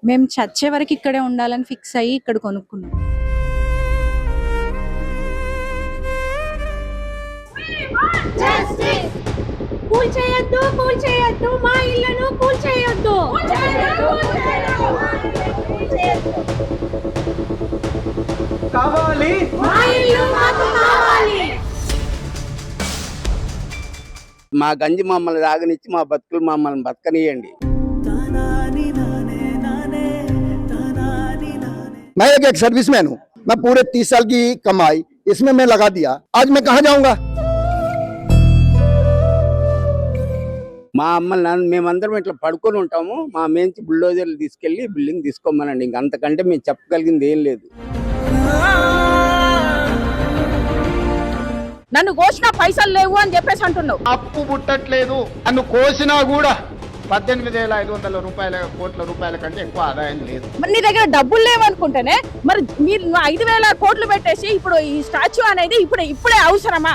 మేము చచ్చే వరకు ఇక్కడే ఉండాలని ఫిక్స్ అయ్యి ఇక్కడ కొనుక్కున్నాం. కూల్ చేయొద్దు మా ఇల్లును కూల్ చేయొద్దు. కావాలి మా ఇల్లు మాకు కావాలి. మా గంజి మమ్మల్ని తాగనిచ్చి మా బతుకులు మమ్మల్ని బతకనియండి. मैं एक सर्विसमैन हूँ. मैं पूरे 30 साल की कमाई इसमें मैं लगा दिया. आज मैं कहाँ जाऊंगा? మా అమ్మల్ని మేమందరం ఇట్లా పడుకొని ఉంటాము. మా మేంచి బుల్డోజర్లు తీసుకెళ్లి బిల్డింగ్ తీసుకోమనండి. ఇంక అంతకంటే మేము చెప్పగలిగింది ఏం లేదు. నన్ను కోసిన పైసలు లేవు అని చెప్పేసి అంటున్నావు. అప్పు పుట్టట్లేదు. నన్ను కోసినా కూడా 18,500 కోట్ల రూపాయల కంటే ఎక్కువ ఆదాయం లేదు. మరి నీ దగ్గర డబ్బులు లేవనుకుంటేనే మరి మీరు 5,000 కోట్లు పెట్టేసి ఇప్పుడు ఈ స్టాచ్యూ అనేది ఇప్పుడే అవసరమా?